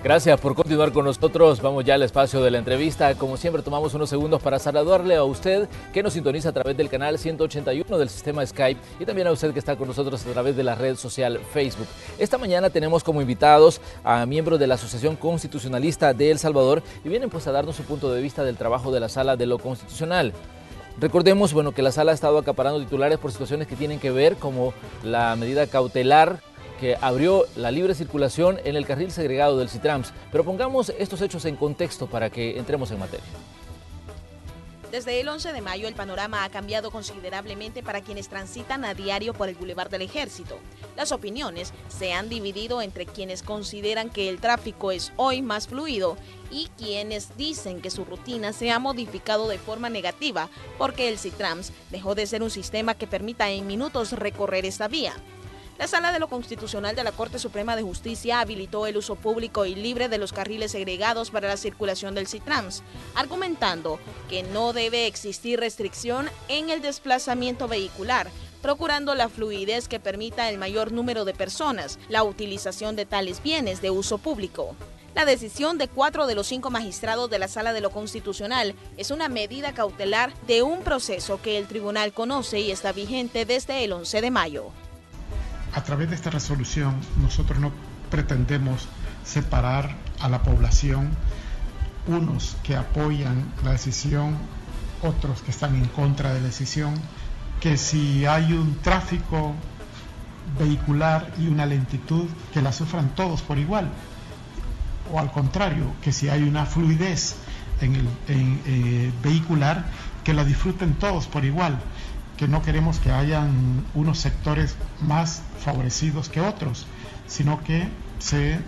Gracias por continuar con nosotros. Vamos ya al espacio de la entrevista. Como siempre, tomamos unos segundos para saludarle a usted que nos sintoniza a través del canal 181 del sistema Skype y también a usted que está con nosotros a través de la red social Facebook. Esta mañana tenemos como invitados a miembros de la Asociación Constitucionalista de El Salvador y vienen pues a darnos su punto de vista del trabajo de la Sala de lo Constitucional. Recordemos que la Sala ha estado acaparando titulares por situaciones que tienen que ver como la medida cautelar que abrió la libre circulación en el carril segregado del Citrams. Pero pongamos estos hechos en contexto para que entremos en materia. Desde el 11 de mayo el panorama ha cambiado considerablemente para quienes transitan a diario por el Boulevard del Ejército. Las opiniones se han dividido entre quienes consideran que el tráfico es hoy más fluido y quienes dicen que su rutina se ha modificado de forma negativa porque el Citrams dejó de ser un sistema que permita en minutos recorrer esta vía. La Sala de lo Constitucional de la Corte Suprema de Justicia habilitó el uso público y libre de los carriles segregados para la circulación del Citrams, argumentando que no debe existir restricción en el desplazamiento vehicular, procurando la fluidez que permita el mayor número de personas, la utilización de tales bienes de uso público. La decisión de 4 de los 5 magistrados de la Sala de lo Constitucional es una medida cautelar de un proceso que el tribunal conoce y está vigente desde el 11 de mayo. A través de esta resolución nosotros no pretendemos separar a la población, unos que apoyan la decisión, otros que están en contra de la decisión, que si hay un tráfico vehicular y una lentitud, que la sufran todos por igual, o al contrario, que si hay una fluidez en el vehicular, que la disfruten todos por igual, que no queremos que hayan unos sectores más favorecidos que otros, sino que se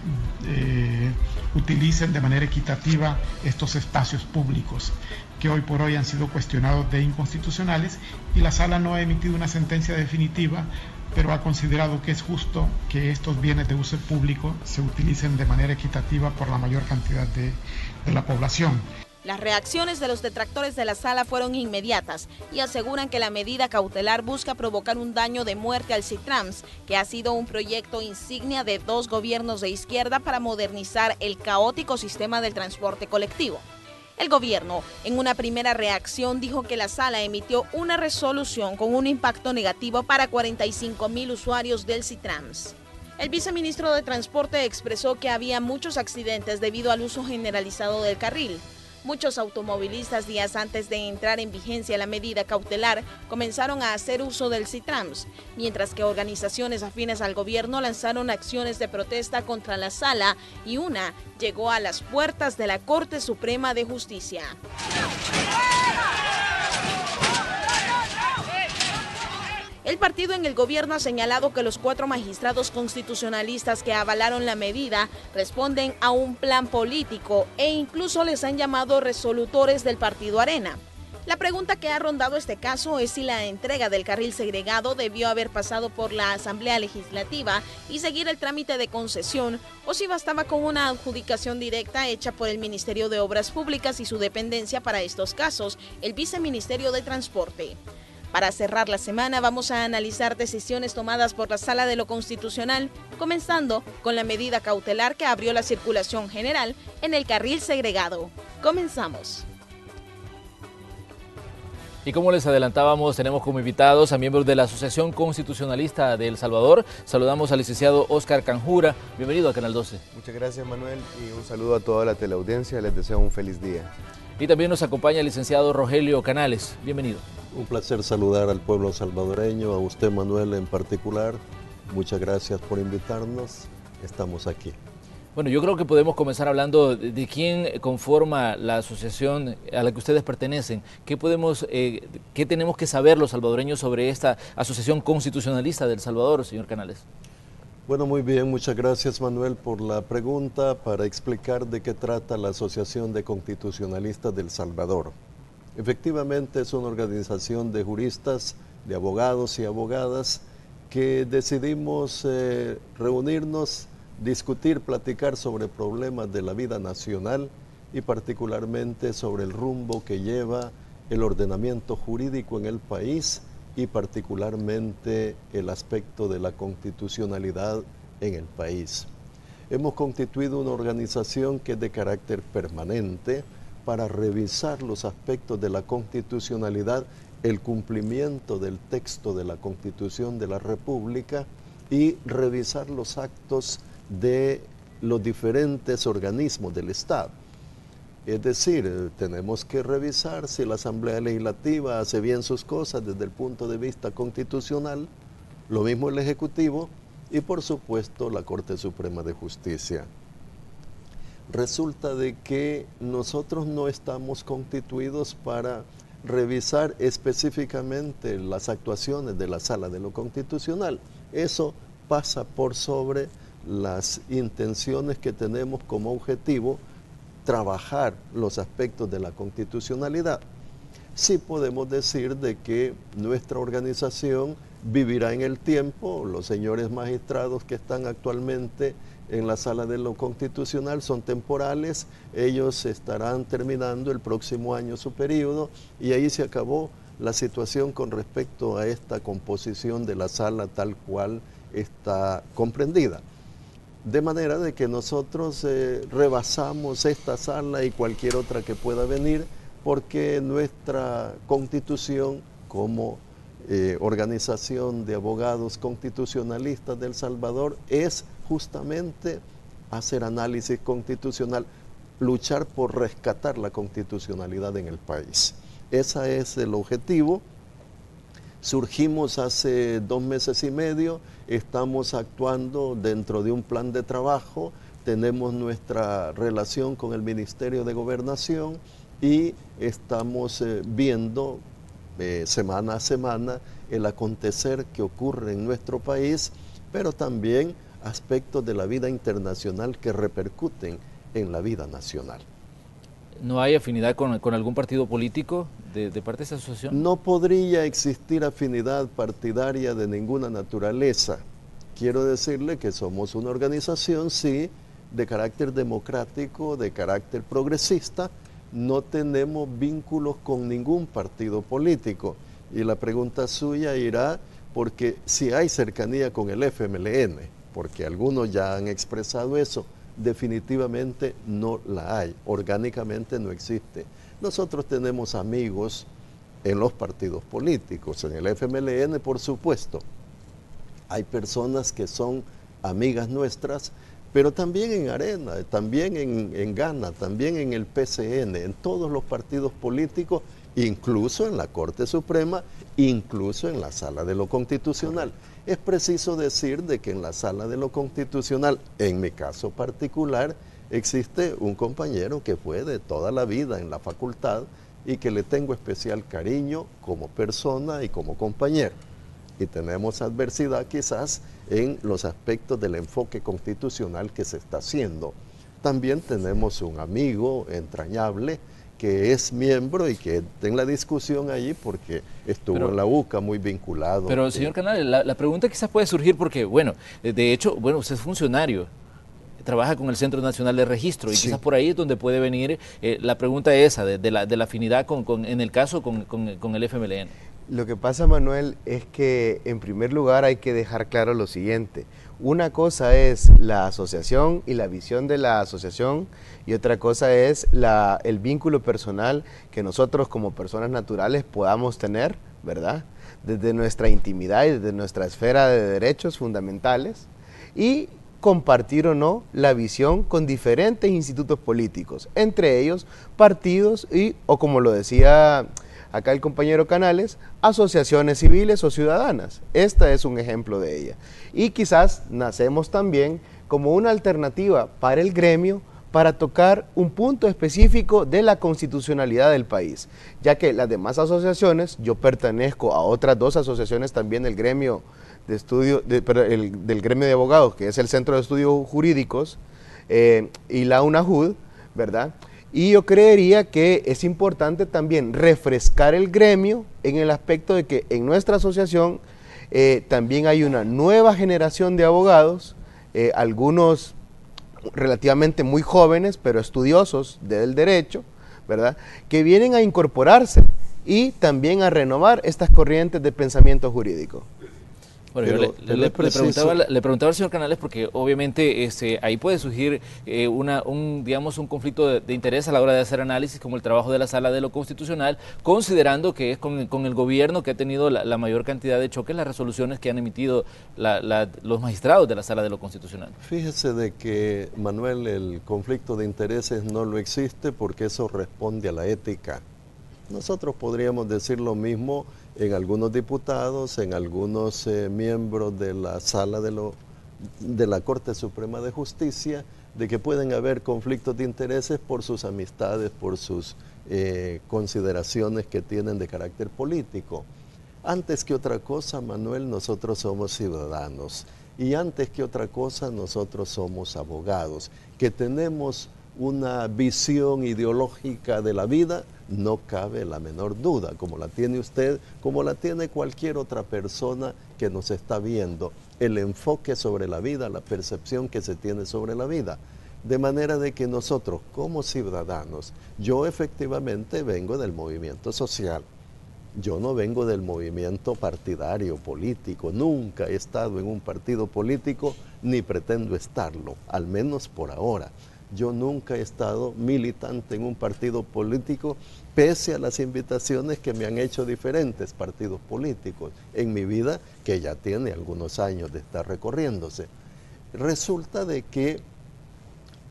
utilicen de manera equitativa estos espacios públicos que hoy por hoy han sido cuestionados de inconstitucionales, y la Sala no ha emitido una sentencia definitiva, pero ha considerado que es justo que estos bienes de uso público se utilicen de manera equitativa por la mayor cantidad de la población. Las reacciones de los detractores de la Sala fueron inmediatas y aseguran que la medida cautelar busca provocar un daño de muerte al Citrams, que ha sido un proyecto insignia de 2 gobiernos de izquierda para modernizar el caótico sistema del transporte colectivo. El gobierno, en una primera reacción, dijo que la Sala emitió una resolución con un impacto negativo para 45,000 usuarios del Citrams. El viceministro de Transporte expresó que había muchos accidentes debido al uso generalizado del carril. Muchos automovilistas días antes de entrar en vigencia la medida cautelar comenzaron a hacer uso del Citrams, mientras que organizaciones afines al gobierno lanzaron acciones de protesta contra la Sala y una llegó a las puertas de la Corte Suprema de Justicia. El partido en el gobierno ha señalado que los 4 magistrados constitucionalistas que avalaron la medida responden a un plan político e incluso les han llamado resolutores del partido Arena. La pregunta que ha rondado este caso es si la entrega del carril segregado debió haber pasado por la Asamblea Legislativa y seguir el trámite de concesión, o si bastaba con una adjudicación directa hecha por el Ministerio de Obras Públicas y su dependencia para estos casos, el Viceministerio de Transporte. Para cerrar la semana vamos a analizar decisiones tomadas por la Sala de lo Constitucional, comenzando con la medida cautelar que abrió la circulación general en el carril segregado. Comenzamos. Y como les adelantábamos, tenemos como invitados a miembros de la Asociación Constitucionalista de El Salvador. Saludamos al licenciado Óscar Canjura. Bienvenido a Canal 12. Muchas gracias, Manuel, y un saludo a toda la teleaudiencia. Les deseo un feliz día. Y también nos acompaña el licenciado Rogelio Canales. Bienvenido. Un placer saludar al pueblo salvadoreño, a usted, Manuel, en particular. Muchas gracias por invitarnos. Estamos aquí. Bueno, yo creo que podemos comenzar hablando de quién conforma la asociación a la que ustedes pertenecen. ¿Qué tenemos que saber los salvadoreños sobre esta Asociación Constitucionalista de El Salvador, señor Canales? Bueno, muy bien, muchas gracias, Manuel, por la pregunta para explicar de qué trata la Asociación de Constitucionalistas de El Salvador. Efectivamente, es una organización de juristas, de abogados y abogadas que decidimos reunirnos, discutir, platicar sobre problemas de la vida nacional y particularmente sobre el rumbo que lleva el ordenamiento jurídico en el país y particularmente el aspecto de la constitucionalidad en el país. hemos constituido una organización que es de carácter permanente para revisar los aspectos de la constitucionalidad, el cumplimiento del texto de la Constitución de la República y revisar los actos de los diferentes organismos del Estado. Es decir, tenemos que revisar si la Asamblea Legislativa hace bien sus cosas desde el punto de vista constitucional, lo mismo el Ejecutivo y por supuesto la Corte Suprema de Justicia. Resulta de que nosotros no estamos constituidos para revisar específicamente las actuaciones de la Sala de lo Constitucional. Eso pasa por sobre las intenciones que tenemos como objetivo trabajar los aspectos de la constitucionalidad. Sí podemos decir de que nuestra organización vivirá en el tiempo. Los señores magistrados que están actualmente en la Sala de lo Constitucional son temporales, ellos estarán terminando el próximo año su periodo y ahí se acabó la situación con respecto a esta composición de la Sala tal cual está comprendida. De manera de que nosotros rebasamos esta sala y cualquier otra que pueda venir, porque nuestra constitución como organización de abogados constitucionalistas de El Salvador es justamente hacer análisis constitucional, luchar por rescatar la constitucionalidad en el país. Ese es el objetivo. Surgimos hace 2 meses y medio, estamos actuando dentro de un plan de trabajo, tenemos nuestra relación con el Ministerio de Gobernación y estamos viendo semana a semana el acontecer que ocurre en nuestro país, pero también aspectos de la vida internacional que repercuten en la vida nacional. ¿No hay afinidad con algún partido político de parte de esa asociación? No podría existir afinidad partidaria de ninguna naturaleza. Quiero decirle que somos una organización, sí, de carácter democrático, de carácter progresista. No tenemos vínculos con ningún partido político. Y la pregunta suya irá porque si hay cercanía con el FMLN, porque algunos ya han expresado eso, definitivamente no la hay, orgánicamente no existe. Nosotros tenemos amigos en los partidos políticos, en el FMLN por supuesto. Hay personas que son amigas nuestras, pero también en Arena, también en Gana, también en el PCN, en todos los partidos políticos, incluso en la Corte Suprema, incluso en la Sala de lo Constitucional. Es preciso decir de que en la Sala de lo Constitucional, en mi caso particular, existe un compañero que fue de toda la vida en la facultad y que le tengo especial cariño como persona y como compañero. Y tenemos adversidad quizás en los aspectos del enfoque constitucional que se está haciendo. También tenemos un amigo entrañable que es miembro y que está en la discusión allí porque estuvo en la UCA muy vinculado. Pero señor Canales, la pregunta quizás puede surgir porque, bueno, de hecho, bueno, usted es funcionario, trabaja con el Centro Nacional de Registro y sí, quizás por ahí es donde puede venir la pregunta esa de la afinidad en el caso con el FMLN. Lo que pasa, Manuel, es que en primer lugar hay que dejar claro lo siguiente. Una cosa es la asociación y la visión de la asociación y otra cosa es el vínculo personal que nosotros como personas naturales podamos tener, ¿verdad? Desde nuestra intimidad y desde nuestra esfera de derechos fundamentales y compartir o no la visión con diferentes institutos políticos, entre ellos partidos o como lo decía acá el compañero Canales, asociaciones civiles o ciudadanas. Esta es un ejemplo de ella. Y quizás nacemos también como una alternativa para el gremio para tocar un punto específico de la constitucionalidad del país, ya que las demás asociaciones, yo pertenezco a otras 2 asociaciones también del gremio de estudio, del gremio de abogados, que es el Centro de Estudios Jurídicos y la UNAJUD, ¿verdad? Y yo creería que es importante también refrescar el gremio en el aspecto de que en nuestra asociación también hay una nueva generación de abogados, algunos relativamente muy jóvenes, pero estudiosos del derecho, ¿verdad?, que vienen a incorporarse y también a renovar estas corrientes de pensamiento jurídico. Bueno, yo le preguntaba al señor Canales porque obviamente ahí puede surgir digamos, un conflicto de interés a la hora de hacer análisis como el trabajo de la Sala de lo Constitucional, considerando que es con el gobierno que ha tenido la mayor cantidad de choques las resoluciones que han emitido los magistrados de la Sala de lo Constitucional. Fíjese de que, Manuel, el conflicto de intereses no lo existe porque eso responde a la ética. Nosotros podríamos decir lo mismo en algunos diputados, en algunos miembros de la Sala de la Corte Suprema de Justicia, de que pueden haber conflictos de intereses por sus amistades, por sus consideraciones que tienen de carácter político. Antes que otra cosa, Manuel, nosotros somos ciudadanos y antes que otra cosa nosotros somos abogados, que tenemos una visión ideológica de la vida, no cabe la menor duda, como la tiene usted, como la tiene cualquier otra persona que nos está viendo, el enfoque sobre la vida, la percepción que se tiene sobre la vida. De manera de que nosotros como ciudadanos, yo efectivamente vengo del movimiento social, yo no vengo del movimiento partidario, político, nunca he estado en un partido político ni pretendo estarlo, al menos por ahora. Yo nunca he estado militante en un partido político, pese a las invitaciones que me han hecho diferentes partidos políticos en mi vida, que ya tiene algunos años de estar recorriéndose. Resulta de que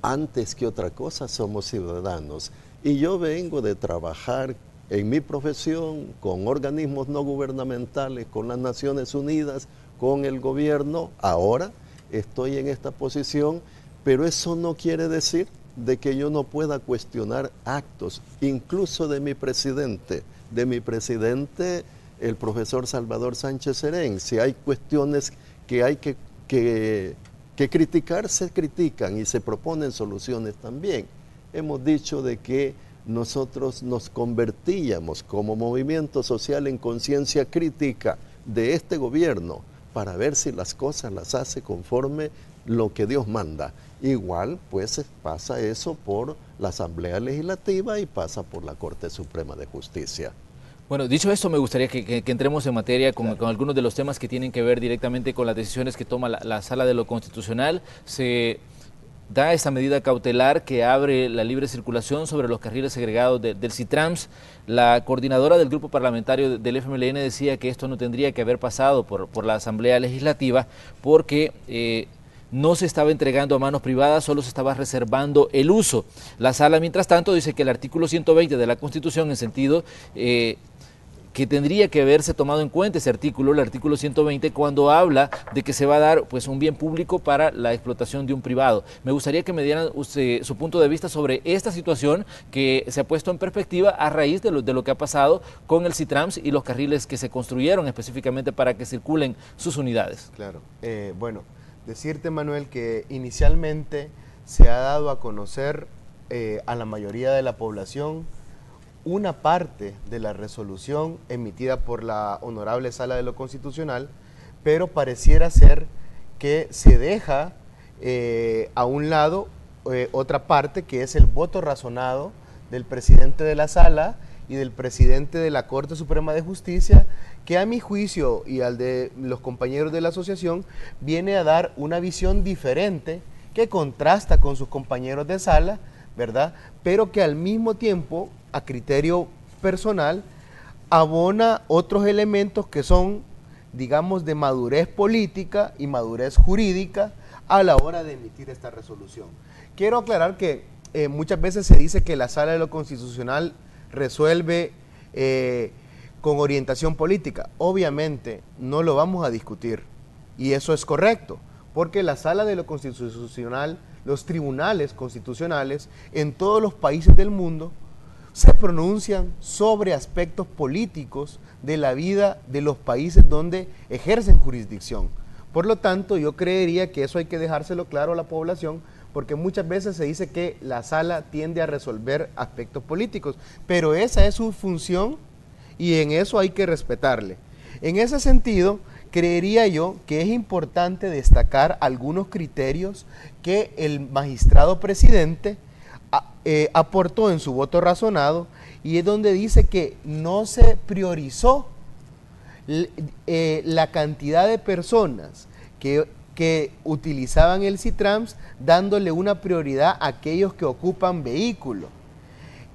antes que otra cosa somos ciudadanos y yo vengo de trabajar en mi profesión con organismos no gubernamentales, con las Naciones Unidas, con el gobierno. Ahora estoy en esta posición, pero eso no quiere decir de que yo no pueda cuestionar actos, incluso de mi presidente, el profesor Salvador Sánchez Serén. Si hay cuestiones que hay que criticar, se critican y se proponen soluciones también. Hemos dicho de que nosotros nos convertíamos como movimiento social en conciencia crítica de este gobierno para ver si las cosas las hace conforme lo que Dios manda. Igual pues pasa eso por la Asamblea Legislativa y pasa por la Corte Suprema de Justicia. Bueno, dicho esto, me gustaría que entremos en materia con algunos de los temas que tienen que ver directamente con las decisiones que toma la Sala de lo Constitucional. Se da esta medida cautelar que abre la libre circulación sobre los carriles segregados del CITRAMS. La coordinadora del grupo parlamentario del FMLN decía que esto no tendría que haber pasado por la Asamblea Legislativa porque no se estaba entregando a manos privadas, solo se estaba reservando el uso. La Sala, mientras tanto, dice que el artículo 120 de la Constitución, en sentido que tendría que haberse tomado en cuenta ese artículo, el artículo 120, cuando habla de que se va a dar pues un bien público para la explotación de un privado. Me gustaría que me dieran usted su punto de vista sobre esta situación que se ha puesto en perspectiva a raíz de lo que ha pasado con el CITRAMS y los carriles que se construyeron específicamente para que circulen sus unidades. Claro, bueno, decirte, Manuel, que inicialmente se ha dado a conocer a la mayoría de la población una parte de la resolución emitida por la Honorable Sala de lo Constitucional, pero pareciera ser que se deja a un lado otra parte, que es el voto razonado del presidente de la Sala y del presidente de la Corte Suprema de Justicia, que a mi juicio y al de los compañeros de la asociación viene a dar una visión diferente que contrasta con sus compañeros de sala, ¿verdad? Pero que al mismo tiempo, a criterio personal, abona otros elementos que son, digamos, de madurez política y madurez jurídica a la hora de emitir esta resolución. Quiero aclarar que muchas veces se dice que la Sala de lo Constitucional resuelve con orientación política. Obviamente no lo vamos a discutir y eso es correcto, porque la Sala de lo Constitucional, los tribunales constitucionales en todos los países del mundo se pronuncian sobre aspectos políticos de la vida de los países donde ejercen jurisdicción. Por lo tanto, yo creería que eso hay que dejárselo claro a la población, porque muchas veces se dice que la Sala tiende a resolver aspectos políticos, pero esa es su función y en eso hay que respetarle. En ese sentido, creería yo que es importante destacar algunos criterios que el magistrado presidente aportó en su voto razonado, y es donde dice que no se priorizó la cantidad de personas que utilizaban el CITRAMS, dándole una prioridad a aquellos que ocupan vehículo.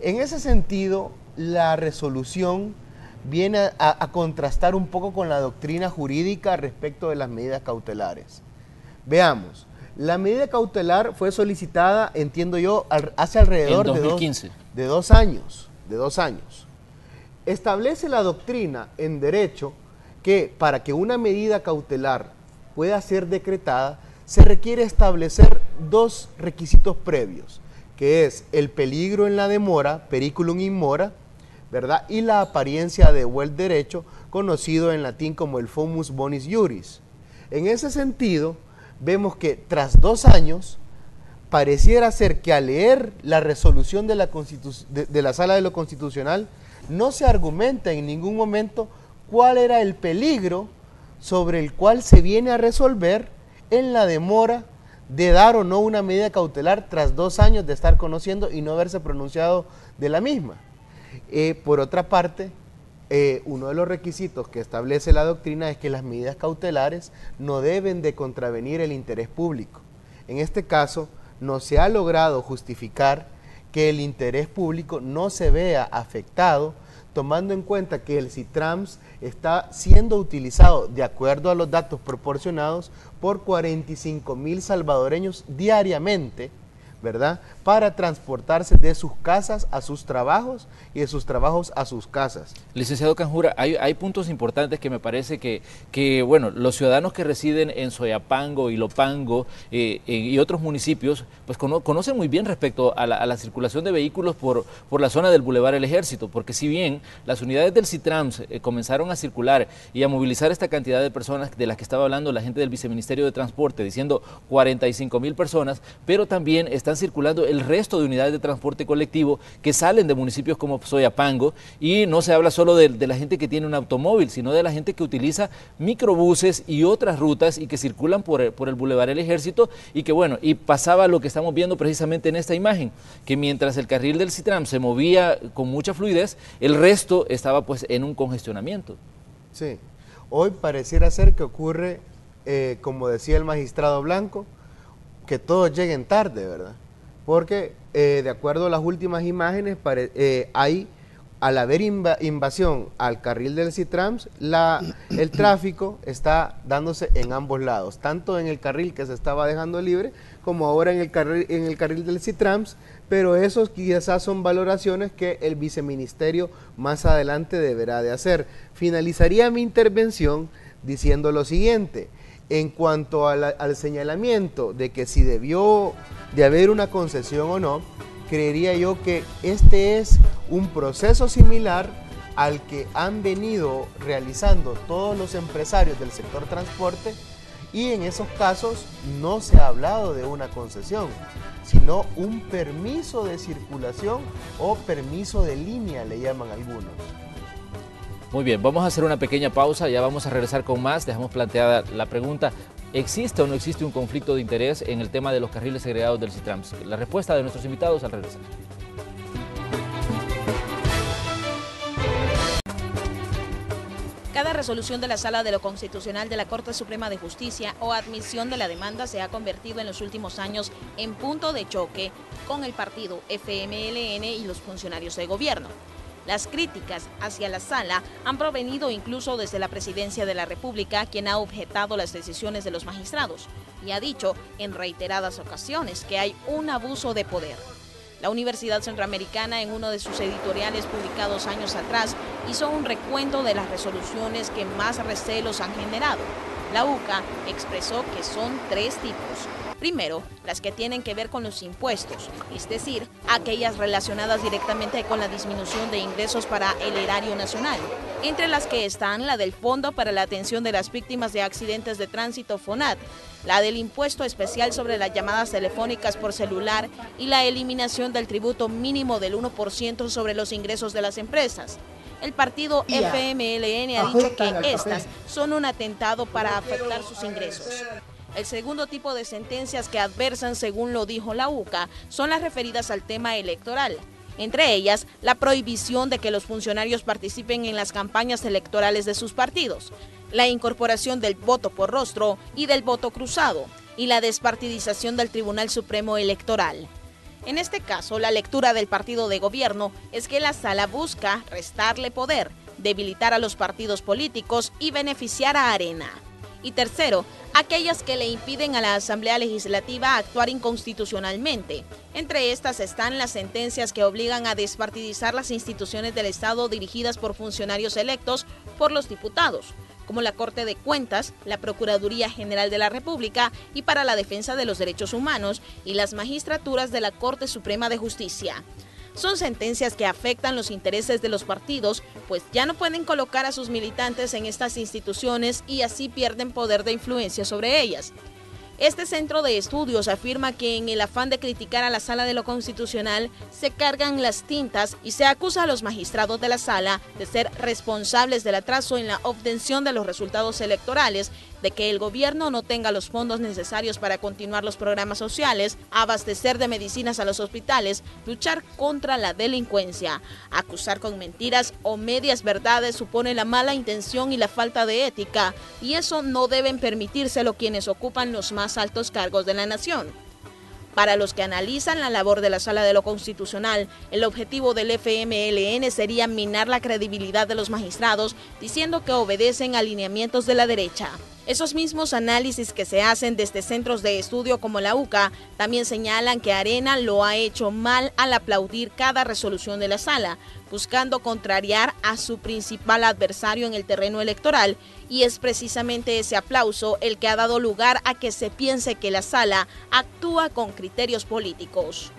En ese sentido, la resolución viene a contrastar un poco con la doctrina jurídica respecto de las medidas cautelares. Veamos, la medida cautelar fue solicitada, entiendo yo, hace alrededor de 2 años. Establece la doctrina en derecho que para que una medida cautelar pueda ser decretada, se requiere establecer 2 requisitos previos, que es el peligro en la demora, periculum in mora, ¿verdad? Y la apariencia de buen derecho, conocido en latín como el fumus bonis iuris. En ese sentido, vemos que tras 2 años, pareciera ser que al leer la resolución de la Sala de lo Constitucional, no se argumenta en ningún momento cuál era el peligro sobre el cual se viene a resolver en la demora de dar o no una medida cautelar tras 2 años de estar conociendo y no haberse pronunciado de la misma. Por otra parte, uno de los requisitos que establece la doctrina es que las medidas cautelares no deben de contravenir el interés público. En este caso, no se ha logrado justificar que el interés público no se vea afectado, tomando en cuenta que el CITRAMS está siendo utilizado, de acuerdo a los datos proporcionados, por 45,000 salvadoreños diariamente, ¿verdad?, para transportarse de sus casas a sus trabajos y de sus trabajos a sus casas. Licenciado Canjura, hay puntos importantes que me parece que bueno, los ciudadanos que residen en Soyapango, Ilopango y otros municipios, pues conocen muy bien respecto a la circulación de vehículos por la zona del Boulevard El Ejército, porque si bien las unidades del CITRAMS comenzaron a circular y a movilizar esta cantidad de personas de las que estaba hablando la gente del Viceministerio de Transporte, diciendo 45,000 personas, pero también están circulando el resto de unidades de transporte colectivo que salen de municipios como Soyapango, y no se habla solo de la gente que tiene un automóvil, sino de la gente que utiliza microbuses y otras rutas y que circulan por el Boulevard El Ejército, y que bueno, y pasaba lo que estamos viendo precisamente en esta imagen, que mientras el carril del CITRAMS se movía con mucha fluidez, el resto estaba pues en un congestionamiento. Sí, hoy pareciera ser que ocurre, como decía el magistrado Blanco, que todos lleguen tarde, ¿verdad? Porque de acuerdo a las últimas imágenes, al haber invasión al carril del CITRAMS, el tráfico está dándose en ambos lados, tanto en el carril que se estaba dejando libre, como ahora en el carril del CITRAMS, pero esos quizás son valoraciones que el viceministerio más adelante deberá de hacer. Finalizaría mi intervención diciendo lo siguiente: en cuanto al señalamiento de que si debió de haber una concesión o no, creería yo que este es un proceso similar al que han venido realizando todos los empresarios del sector transporte, y en esos casos no se ha hablado de una concesión, sino un permiso de circulación o permiso de línea, le llaman algunos. Muy bien, vamos a hacer una pequeña pausa, ya vamos a regresar con más. Dejamos planteada la pregunta: ¿existe o no existe un conflicto de interés en el tema de los carriles segregados del CITRAMS? La respuesta de nuestros invitados al regresar. Cada resolución de la Sala de lo Constitucional de la Corte Suprema de Justicia o admisión de la demanda se ha convertido en los últimos años en punto de choque con el partido FMLN y los funcionarios de gobierno. Las críticas hacia la sala han provenido incluso desde la Presidencia de la República, quien ha objetado las decisiones de los magistrados y ha dicho en reiteradas ocasiones que hay un abuso de poder. La Universidad Centroamericana, en uno de sus editoriales publicados años atrás, hizo un recuento de las resoluciones que más recelos han generado. La UCA expresó que son 3 tipos. Primero, las que tienen que ver con los impuestos, es decir, aquellas relacionadas directamente con la disminución de ingresos para el erario nacional, entre las que están la del Fondo para la Atención de las Víctimas de Accidentes de Tránsito, FONAT, la del impuesto especial sobre las llamadas telefónicas por celular y la eliminación del tributo mínimo del 1% sobre los ingresos de las empresas. El partido FMLN ha dicho que estas son un atentado para afectar sus ingresos. El segundo tipo de sentencias que adversan, según lo dijo la UCA, son las referidas al tema electoral. entre ellas la prohibición de que los funcionarios participen en las campañas electorales de sus partidos, la incorporación del voto por rostro y del voto cruzado, y la despartidización del Tribunal Supremo Electoral. En este caso, la lectura del partido de gobierno es que la sala busca restarle poder, debilitar a los partidos políticos y beneficiar a Arena. Y tercero, aquellas que le impiden a la Asamblea Legislativa actuar inconstitucionalmente. Entre estas están las sentencias que obligan a despartidizar las instituciones del Estado dirigidas por funcionarios electos por los diputados, como la Corte de Cuentas, la Procuraduría General de la República y para la Defensa de los Derechos Humanos y las magistraturas de la Corte Suprema de Justicia. Son sentencias que afectan los intereses de los partidos, pues ya no pueden colocar a sus militantes en estas instituciones y así pierden poder de influencia sobre ellas. Este centro de estudios afirma que en el afán de criticar a la Sala de lo Constitucional se cargan las tintas y se acusa a los magistrados de la Sala de ser responsables del atraso en la obtención de los resultados electorales, de que el gobierno no tenga los fondos necesarios para continuar los programas sociales, abastecer de medicinas a los hospitales, luchar contra la delincuencia. Acusar con mentiras o medias verdades supone la mala intención y la falta de ética, y eso no deben permitírselo quienes ocupan los más altos cargos de la nación. Para los que analizan la labor de la Sala de lo Constitucional, el objetivo del FMLN sería minar la credibilidad de los magistrados, diciendo que obedecen a alineamientos de la derecha. Esos mismos análisis que se hacen desde centros de estudio como la UCA también señalan que Arena lo ha hecho mal al aplaudir cada resolución de la Sala, buscando contrariar a su principal adversario en el terreno electoral, y es precisamente ese aplauso el que ha dado lugar a que se piense que la Sala actúa con criterios políticos.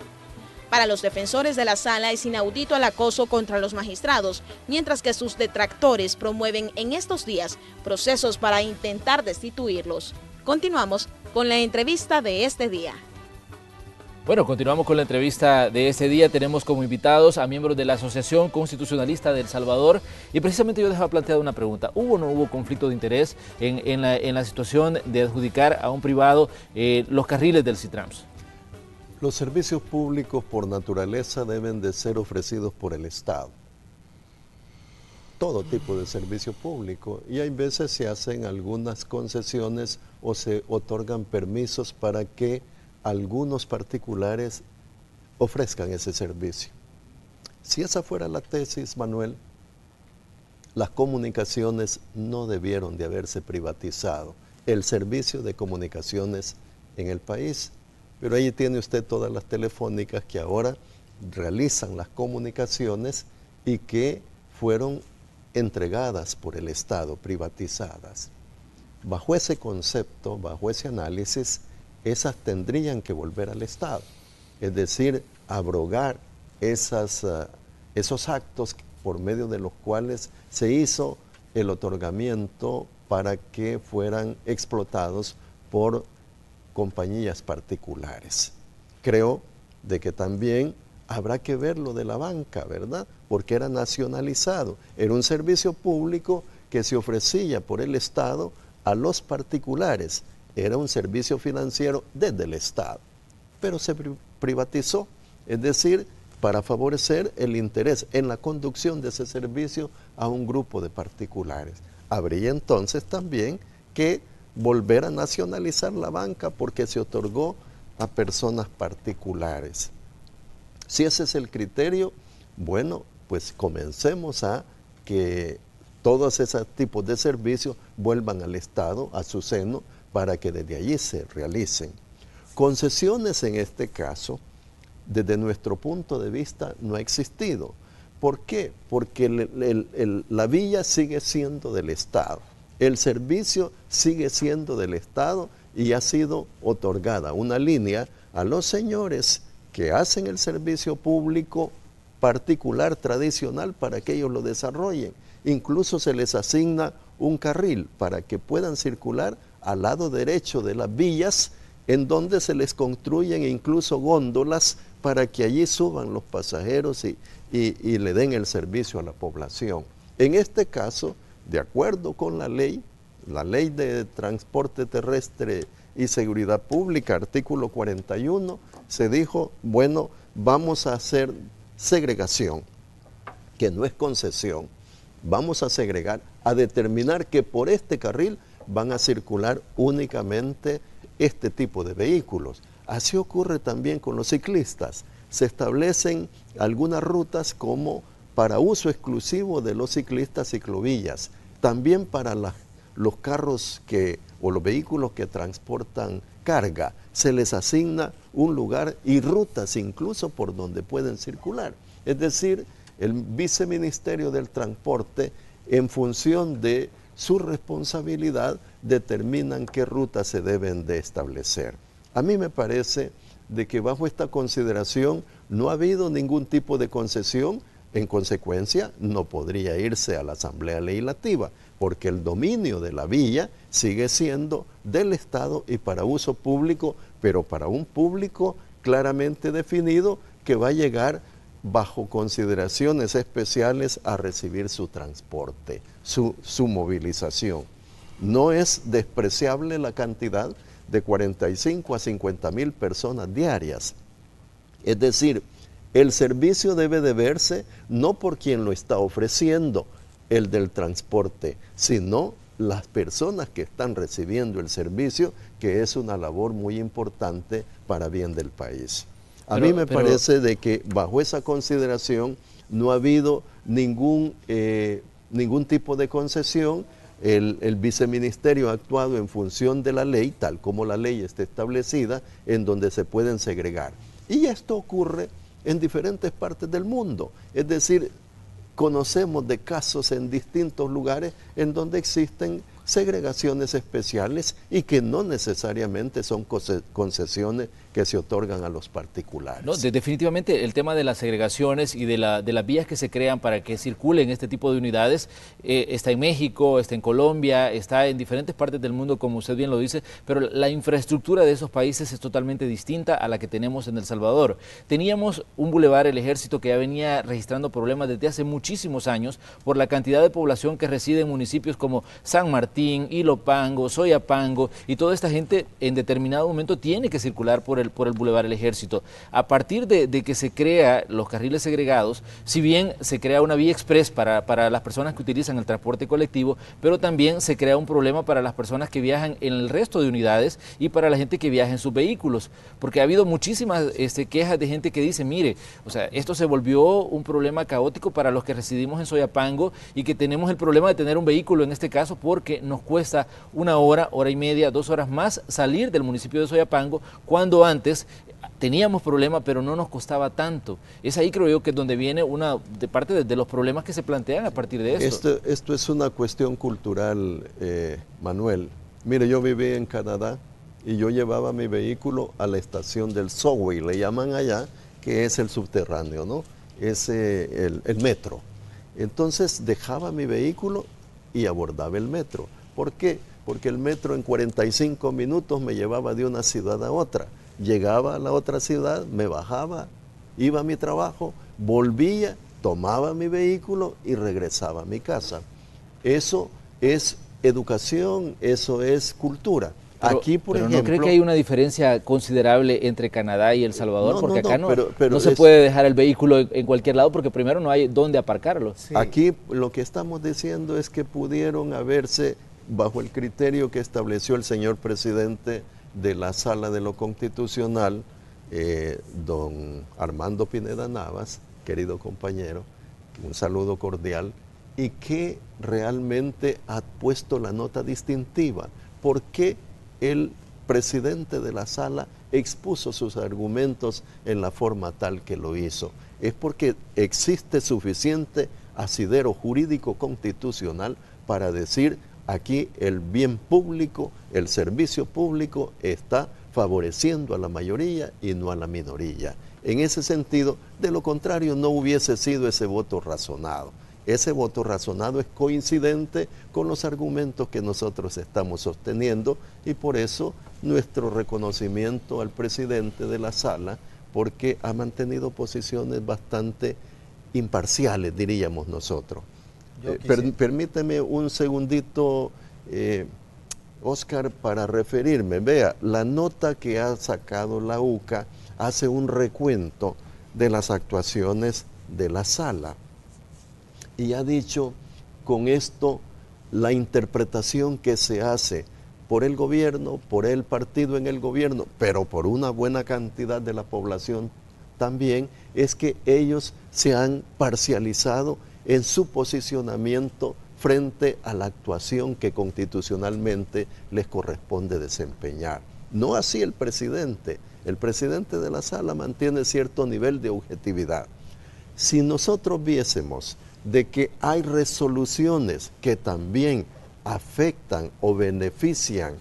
Para los defensores de la Sala es inaudito el acoso contra los magistrados, mientras que sus detractores promueven en estos días procesos para intentar destituirlos. Continuamos con la entrevista de este día. Bueno, continuamos con la entrevista de este día. Tenemos como invitados a miembros de la Asociación Constitucionalista de El Salvador y precisamente yo dejaba planteada una pregunta. ¿Hubo o no hubo conflicto de interés en la situación de adjudicar a un privado los carriles del Citrams? Los servicios públicos por naturaleza deben de ser ofrecidos por el Estado. Todo tipo de servicio público, y hay veces se hacen algunas concesiones o se otorgan permisos para que algunos particulares ofrezcan ese servicio. Si esa fuera la tesis, Manuel, las comunicaciones no debieron de haberse privatizado, el servicio de comunicaciones en el país. Pero ahí tiene usted todas las telefónicas que ahora realizan las comunicaciones y que fueron entregadas por el Estado, privatizadas. Bajo ese concepto, bajo ese análisis, esas tendrían que volver al Estado. Es decir, abrogar esos actos por medio de los cuales se hizo el otorgamiento para que fueran explotados por compañías particulares. Creo de que también habrá que ver lo de la banca, ¿verdad? Porque era nacionalizado, era un servicio público que se ofrecía por el Estado a los particulares, era un servicio financiero desde el Estado, pero se privatizó, es decir, para favorecer el interés en la conducción de ese servicio a un grupo de particulares. Habría entonces también que volver a nacionalizar la banca porque se otorgó a personas particulares. Si ese es el criterio, bueno, pues comencemos a que todos esos tipos de servicios vuelvan al Estado, a su seno, para que desde allí se realicen. Concesiones en este caso, desde nuestro punto de vista, no ha existido. ¿Por qué? Porque la villa sigue siendo del Estado. El servicio sigue siendo del Estado y ha sido otorgada una línea a los señores que hacen el servicio público particular, tradicional, para que ellos lo desarrollen. Incluso se les asigna un carril para que puedan circular al lado derecho de las villas, en donde se les construyen incluso góndolas para que allí suban los pasajeros y le den el servicio a la población. En este caso, de acuerdo con la ley de transporte terrestre y seguridad pública, artículo 41, se dijo, bueno, vamos a hacer segregación, que no es concesión, vamos a segregar, a determinar que por este carril van a circular únicamente este tipo de vehículos. Así ocurre también con los ciclistas. Se establecen algunas rutas como para uso exclusivo de los ciclistas, ciclovías, también para los carros o los vehículos que transportan carga, se les asigna un lugar y rutas incluso por donde pueden circular. Es decir, el Viceministerio del Transporte, en función de su responsabilidad, determinan qué rutas se deben de establecer. A mí me parece de que bajo esta consideración no ha habido ningún tipo de concesión. En consecuencia, no podría irse a la Asamblea Legislativa, porque el dominio de la vía sigue siendo del Estado y para uso público, pero para un público claramente definido que va a llegar bajo consideraciones especiales a recibir su transporte, su movilización. No es despreciable la cantidad de 45 a 50 mil personas diarias. Es decir, el servicio debe de verse no por quien lo está ofreciendo, el del transporte, sino las personas que están recibiendo el servicio, que es una labor muy importante para bien del país. A mí me parece de que bajo esa consideración no ha habido ningún tipo de concesión. El viceministerio ha actuado en función de la ley, tal como la ley está establecida, en donde se pueden segregar. Y esto ocurre en diferentes partes del mundo. Es decir, conocemos de casos en distintos lugares en donde existen segregaciones especiales y que no necesariamente son concesiones que se otorgan a los particulares. No, definitivamente el tema de las segregaciones y de las vías que se crean para que circulen este tipo de unidades está en México, está en Colombia, está en diferentes partes del mundo, como usted bien lo dice, pero la infraestructura de esos países es totalmente distinta a la que tenemos en El Salvador. Teníamos un bulevar El Ejército que ya venía registrando problemas desde hace muchísimos años por la cantidad de población que reside en municipios como San Martín, Ilopango, Soyapango, y toda esta gente en determinado momento tiene que circular por el bulevar El Ejército. A partir de que se crea los carriles segregados, si bien se crea una vía express para las personas que utilizan el transporte colectivo, pero también se crea un problema para las personas que viajan en el resto de unidades y para la gente que viaja en sus vehículos, porque ha habido muchísimas quejas de gente que dice, mire, o sea, esto se volvió un problema caótico para los que residimos en Soyapango y que tenemos el problema de tener un vehículo en este caso porque nos cuesta 1 hora, hora y media, 2 horas más salir del municipio de Soyapango, cuando antes teníamos problemas, pero no nos costaba tanto. Es ahí, creo yo, que es donde viene una de parte de los problemas que se plantean a partir de esto. Esto es una cuestión cultural, Manuel. Mire, yo viví en Canadá y yo llevaba mi vehículo a la estación del subway, le llaman allá, que es el subterráneo, ¿no? Es el metro. Entonces dejaba mi vehículo y abordaba el metro. ¿Por qué? Porque el metro en 45 minutos me llevaba de una ciudad a otra. Llegaba a la otra ciudad, me bajaba, iba a mi trabajo, volvía, tomaba mi vehículo y regresaba a mi casa. Eso es educación, eso es cultura. Pero, aquí, por ejemplo, ¿no cree que hay una diferencia considerable entre Canadá y El Salvador? No, porque acá no se es, puede dejar el vehículo en cualquier lado porque primero no hay dónde aparcarlo. Sí. Aquí lo que estamos diciendo es que pudieron haberse, bajo el criterio que estableció el señor presidente de la Sala de lo Constitucional, don Armando Pineda Navas, querido compañero, un saludo cordial, y que realmente ha puesto la nota distintiva. ¿Por qué el presidente de la Sala expuso sus argumentos en la forma tal que lo hizo? Es porque existe suficiente asidero jurídico constitucional para decir aquí el bien público, el servicio público está favoreciendo a la mayoría y no a la minoría. En ese sentido, de lo contrario, no hubiese sido ese voto razonado. Ese voto razonado es coincidente con los argumentos que nosotros estamos sosteniendo y por eso nuestro reconocimiento al presidente de la Sala, porque ha mantenido posiciones bastante imparciales, diríamos nosotros. Permíteme un segundito, Oscar, para referirme. Vea, la nota que ha sacado la UCA hace un recuento de las actuaciones de la sala. Y ha dicho con esto la interpretación que se hace por el gobierno, por el partido en el gobierno, pero por una buena cantidad de la población también, es que ellos se han parcializado en su posicionamiento frente a la actuación que constitucionalmente les corresponde desempeñar. No así el presidente. El presidente de la sala mantiene cierto nivel de objetividad. Si nosotros viésemos de que hay resoluciones que también afectan o benefician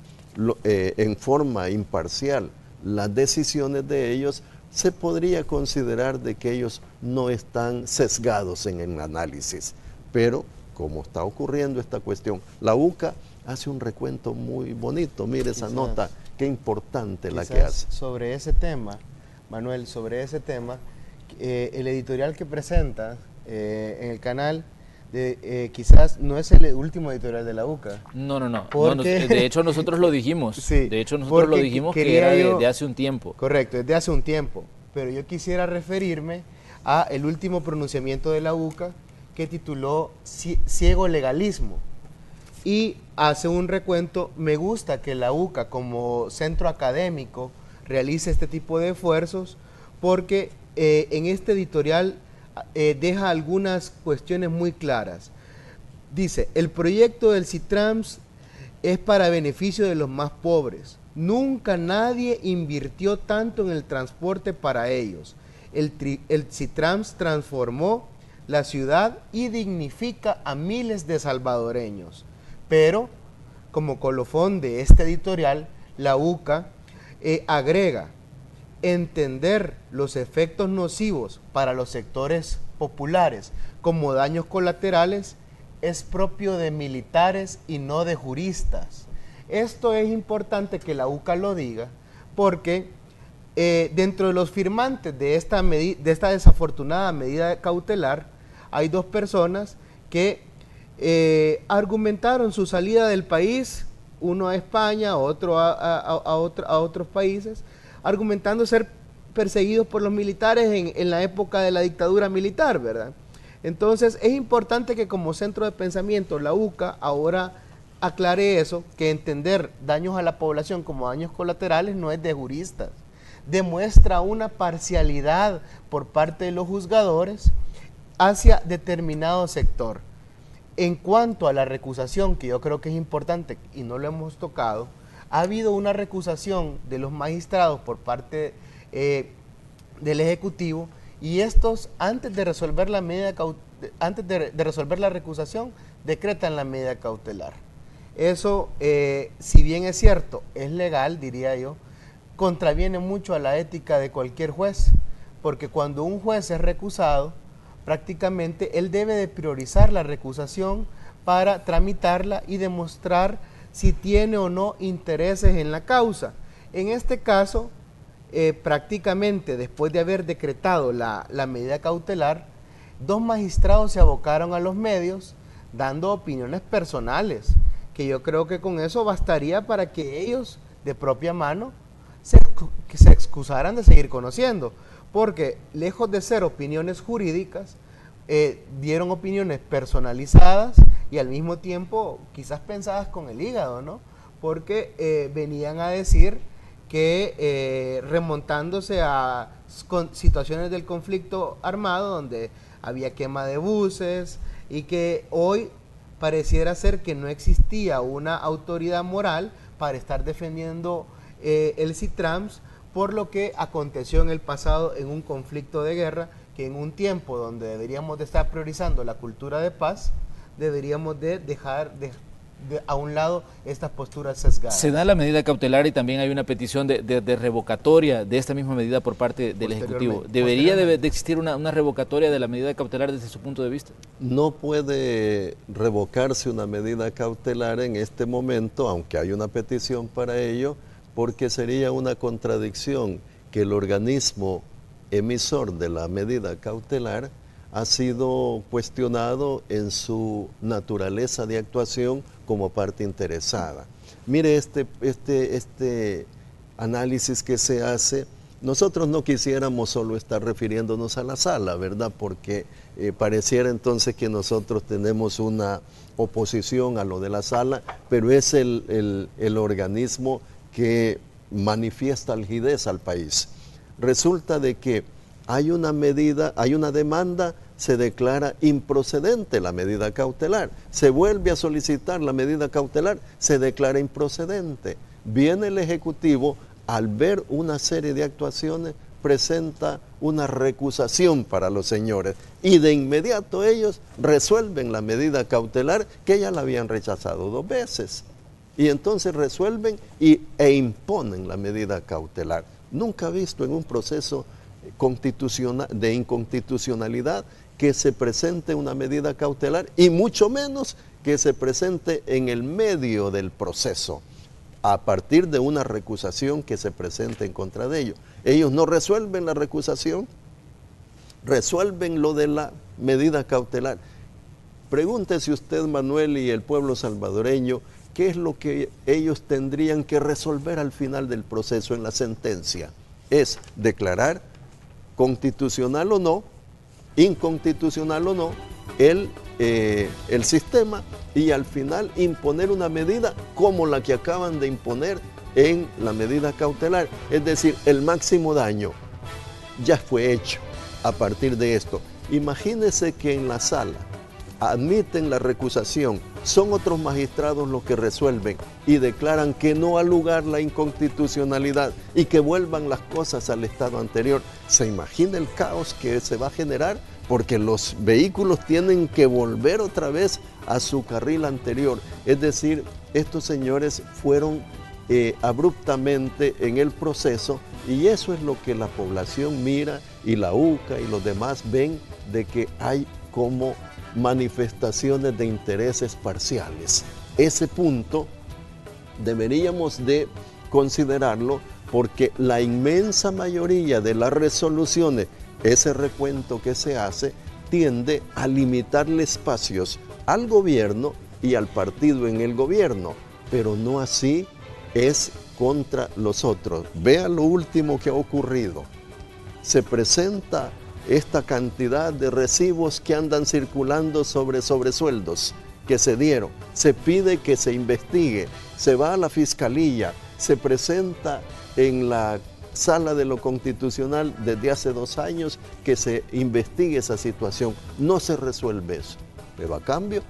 en forma imparcial las decisiones de ellos, se podría considerar de que ellos no están sesgados en el análisis. Pero, como está ocurriendo esta cuestión, la UCA hace un recuento muy bonito. Mire esa nota, qué importante la que hace. Sobre ese tema, Manuel, sobre ese tema, el editorial que presenta en el canal, quizás no es el último editorial de la UCA. No. Porque, de hecho, nosotros lo dijimos. Sí, de hecho, nosotros lo dijimos que era de hace un tiempo. Correcto, desde hace un tiempo. Pero yo quisiera referirme a el último pronunciamiento de la UCA que tituló Ciego Legalismo. Y hace un recuento. Me gusta que la UCA como centro académico realice este tipo de esfuerzos porque en este editorial deja algunas cuestiones muy claras. Dice, el proyecto del CITRAMS es para beneficio de los más pobres. Nunca nadie invirtió tanto en el transporte para ellos. El CITRAMS transformó la ciudad y dignifica a miles de salvadoreños. Pero, como colofón de este editorial, la UCA agrega, entender los efectos nocivos para los sectores populares como daños colaterales es propio de militares y no de juristas. Esto es importante que la UCA lo diga porque dentro de los firmantes de esta desafortunada medida cautelar hay dos personas que argumentaron su salida del país, uno a España, otro a otros países, argumentando ser perseguidos por los militares en la época de la dictadura militar, ¿verdad? Entonces es importante que como centro de pensamiento la UCA ahora aclare eso, que entender daños a la población como daños colaterales no es de juristas, demuestra una parcialidad por parte de los juzgadores hacia determinado sector. En cuanto a la recusación, que yo creo que es importante y no lo hemos tocado, ha habido una recusación de los magistrados por parte del Ejecutivo y estos, antes de resolver la medida de resolver la recusación, decretan la medida cautelar. Eso, si bien es cierto, es legal, diría yo, contraviene mucho a la ética de cualquier juez, porque cuando un juez es recusado, prácticamente él debe de priorizar la recusación para tramitarla y demostrar si tiene o no intereses en la causa. En este caso, prácticamente después de haber decretado la medida cautelar, dos magistrados se abocaron a los medios dando opiniones personales, que yo creo que con eso bastaría para que ellos de propia mano se excusaran de seguir conociendo, porque lejos de ser opiniones jurídicas, dieron opiniones personalizadas y al mismo tiempo quizás pensadas con el hígado, ¿no? Porque venían a decir que remontándose a situaciones del conflicto armado donde había quema de buses y que hoy pareciera ser que no existía una autoridad moral para estar defendiendo el CITRAMS por lo que aconteció en el pasado en un conflicto de guerra, que en un tiempo donde deberíamos de estar priorizando la cultura de paz, deberíamos de dejar a un lado estas posturas sesgadas. Se da la medida cautelar y también hay una petición de revocatoria de esta misma medida por parte del Ejecutivo. ¿Debería de existir una revocatoria de la medida cautelar desde su punto de vista? No puede revocarse una medida cautelar en este momento, aunque hay una petición para ello, porque sería una contradicción que el organismo emisor de la medida cautelar ha sido cuestionado en su naturaleza de actuación como parte interesada. Mire este análisis que se hace nosotros no quisiéramos solo estar refiriéndonos a la sala, ¿verdad? Porque pareciera entonces que nosotros tenemos una oposición a lo de la sala, pero es el organismo que manifiesta algidez al país. Resulta de que hay una medida, hay una demanda, se declara improcedente la medida cautelar, se vuelve a solicitar la medida cautelar, se declara improcedente. Viene el Ejecutivo, al ver una serie de actuaciones, presenta una recusación para los señores y de inmediato ellos resuelven la medida cautelar que ya la habían rechazado 2 veces. Y entonces resuelven e imponen la medida cautelar. Nunca visto en un proceso constitucional, de inconstitucionalidad que se presente una medida cautelar y mucho menos que se presente en el medio del proceso, a partir de una recusación que se presente en contra de ellos. Ellos no resuelven la recusación, resuelven lo de la medida cautelar. Pregúntese usted, Manuel, y el pueblo salvadoreño, ¿qué es lo que ellos tendrían que resolver al final del proceso en la sentencia? Es declarar constitucional o no, inconstitucional o no, el sistema, y al final imponer una medida como la que acaban de imponer en la medida cautelar. Es decir, el máximo daño ya fue hecho a partir de esto. Imagínense que en la sala admiten la recusación, son otros magistrados los que resuelven y declaran que no ha lugar la inconstitucionalidad y que vuelvan las cosas al estado anterior. ¿Se imagina el caos que se va a generar? Porque los vehículos tienen que volver otra vez a su carril anterior. Es decir, estos señores fueron abruptamente en el proceso, y eso es lo que la población mira, y la UCA y los demás ven, de que hay como manifestaciones de intereses parciales. Ese punto deberíamos de considerarlo, porque la inmensa mayoría de las resoluciones, ese recuento que se hace, tiende a limitarle espacios al gobierno y al partido en el gobierno, pero no así es contra los otros. Vea lo último que ha ocurrido. Se presenta esta cantidad de recibos que andan circulando sobre sobresueldos que se dieron. Se pide que se investigue, se va a la fiscalía, se presenta en la sala de lo constitucional desde hace 2 años que se investigue esa situación. No se resuelve eso, pero a cambio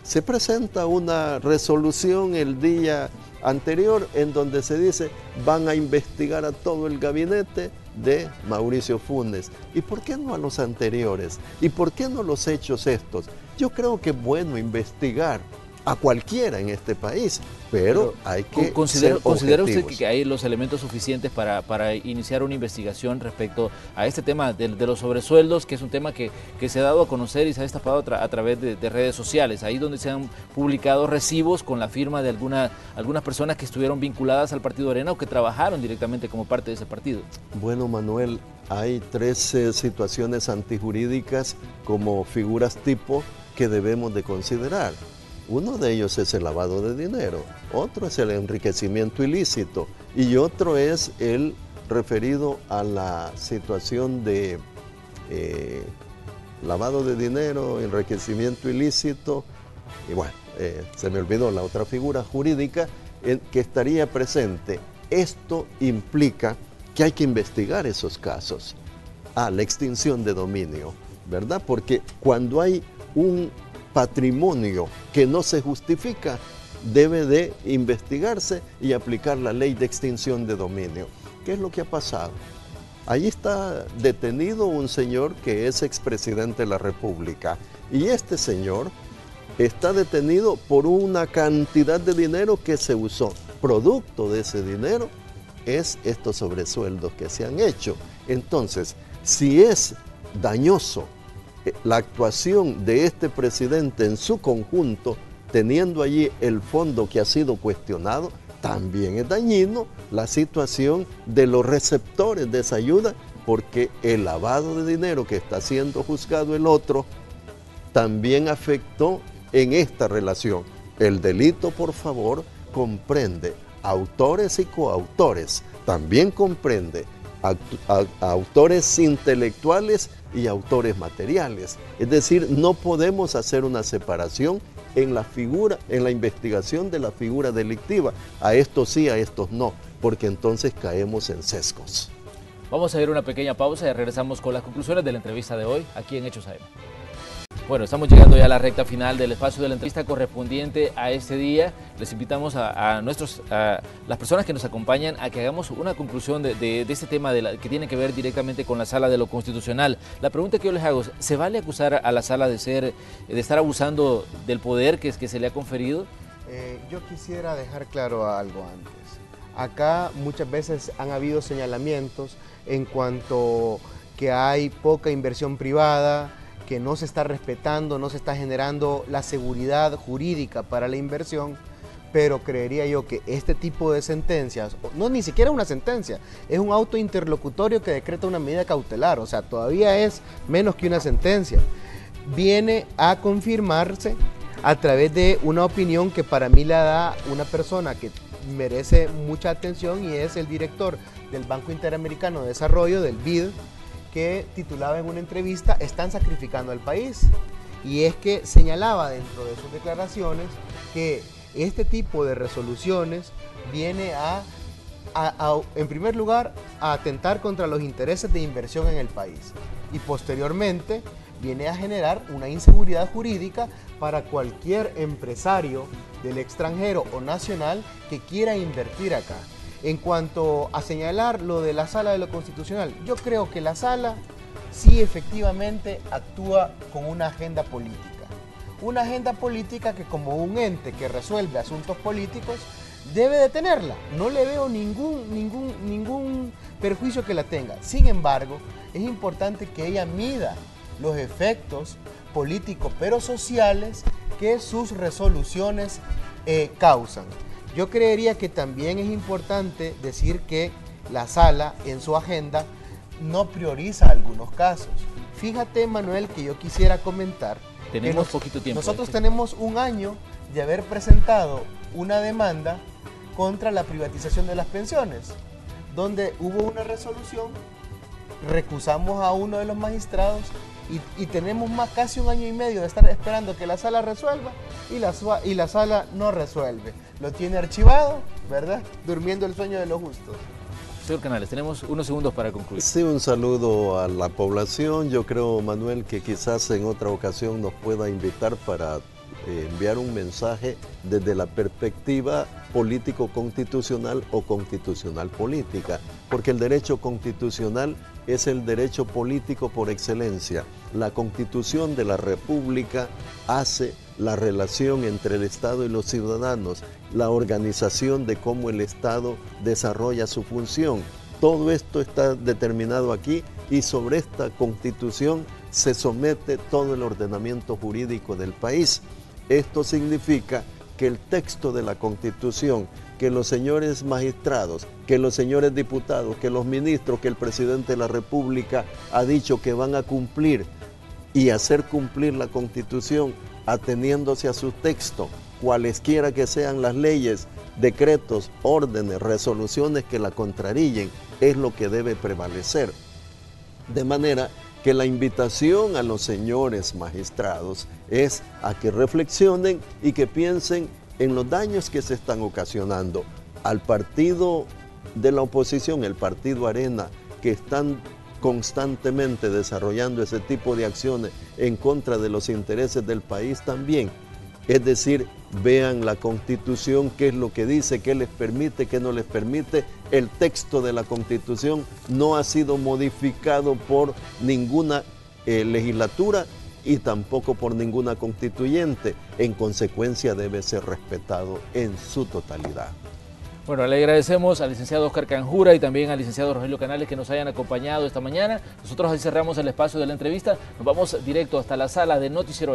se presenta una resolución el día anterior en donde se dice van a investigar a todo el gabinete de Mauricio Funes. ¿Y por qué no a los anteriores? ¿Y por qué no los hechos estos? Yo creo que es bueno investigar a cualquiera en este país, pero hay que ¿Considera usted que hay los elementos suficientes para iniciar una investigación respecto a este tema de los sobresueldos, que es un tema que se ha dado a conocer y se ha destapado a través de redes sociales, ahí donde se han publicado recibos con la firma de algunas personas que estuvieron vinculadas al Partido Arena o que trabajaron directamente como parte de ese partido? Bueno, Manuel, hay 13 situaciones antijurídicas como figuras tipo que debemos de considerar. Uno de ellos es el lavado de dinero, otro es el enriquecimiento ilícito y otro es el referido a la situación de lavado de dinero, enriquecimiento ilícito, y bueno, se me olvidó la otra figura jurídica que estaría presente. Esto implica que hay que investigar esos casos. La extinción de dominio, ¿verdad? Porque cuando hay un patrimonio que no se justifica, debe de investigarse y aplicar la ley de extinción de dominio. ¿Qué es lo que ha pasado? Ahí está detenido un señor que es expresidente de la República, y este señor está detenido por una cantidad de dinero que se usó. Producto de ese dinero es estos sobresueldos que se han hecho. Entonces, si es dañoso la actuación de este presidente en su conjunto, teniendo allí el fondo que ha sido cuestionado, también es dañino la situación de los receptores de esa ayuda, porque el lavado de dinero que está siendo juzgado el otro también afectó en esta relación. El delito, por favor, comprende autores y coautores, también comprende autores intelectuales y autores materiales. Es decir, no podemos hacer una separación en la investigación de la figura delictiva. A estos sí, a estos no, porque entonces caemos en sesgos. Vamos a ir a una pequeña pausa y regresamos con las conclusiones de la entrevista de hoy aquí en Hechos AM. Bueno, estamos llegando ya a la recta final del espacio de la entrevista correspondiente a este día. Les invitamos a las personas que nos acompañan a que hagamos una conclusión de este tema que tiene que ver directamente con la Sala de lo Constitucional. La pregunta que yo les hago es, ¿se vale acusar a la Sala de estar abusando del poder que se le ha conferido? Yo quisiera dejar claro algo antes. Acá muchas veces han habido señalamientos en cuanto que hay poca inversión privada, que no se está respetando, no se está generando la seguridad jurídica para la inversión, pero creería yo que este tipo de sentencias, no ni siquiera una sentencia, es un auto interlocutorio que decreta una medida cautelar, o sea, todavía es menos que una sentencia, viene a confirmarse a través de una opinión que para mí la da una persona que merece mucha atención y es el director del Banco Interamericano de Desarrollo, del BID, que titulaba en una entrevista "Están sacrificando al país", y es que señalaba dentro de sus declaraciones que este tipo de resoluciones viene en primer lugar a atentar contra los intereses de inversión en el país y posteriormente viene a generar una inseguridad jurídica para cualquier empresario del extranjero o nacional que quiera invertir acá. En cuanto a señalar lo de la Sala de lo Constitucional, yo creo que la Sala sí efectivamente actúa con una agenda política. Una agenda política que como un ente que resuelve asuntos políticos debe de tenerla. No le veo ningún perjuicio que la tenga. Sin embargo, es importante que ella mida los efectos políticos pero sociales que sus resoluciones causan. Yo creería que también es importante decir que la Sala en su agenda no prioriza algunos casos. Fíjate, Manuel, que yo quisiera comentar. Tenemos poquito tiempo. Nosotros tenemos un año de haber presentado una demanda contra la privatización de las pensiones, donde hubo una resolución, recusamos a uno de los magistrados y tenemos casi un año y medio de estar esperando que la Sala resuelva y la Sala no resuelve. Lo tiene archivado, ¿verdad? Durmiendo el sueño de los justos. Señor Canales, tenemos unos segundos para concluir. Sí, un saludo a la población. Yo creo, Manuel, que quizás en otra ocasión nos pueda invitar para enviar un mensaje desde la perspectiva político-constitucional o constitucional-política, porque el derecho constitucional es el derecho político por excelencia. La Constitución de la República hace la relación entre el Estado y los ciudadanos, la organización de cómo el Estado desarrolla su función. Todo esto está determinado aquí y sobre esta Constitución se somete todo el ordenamiento jurídico del país. Esto significa que el texto de la Constitución, que los señores magistrados, que los señores diputados, que los ministros, que el presidente de la República ha dicho que van a cumplir y hacer cumplir la Constitución ateniéndose a su texto, cualesquiera que sean las leyes, decretos, órdenes, resoluciones que la contraríen, es lo que debe prevalecer. De manera que la invitación a los señores magistrados es a que reflexionen y que piensen en los daños que se están ocasionando al partido de la oposición, el partido Arena, que están constantemente desarrollando ese tipo de acciones en contra de los intereses del país también. Es decir, vean la Constitución, qué es lo que dice, qué les permite, qué no les permite. El texto de la Constitución no ha sido modificado por ninguna legislatura y tampoco por ninguna constituyente. En consecuencia, debe ser respetado en su totalidad. Bueno, le agradecemos al licenciado Oscar Canjura y también al licenciado Rogelio Canales que nos hayan acompañado esta mañana. Nosotros ahí cerramos el espacio de la entrevista. Nos vamos directo hasta la sala de Noticiero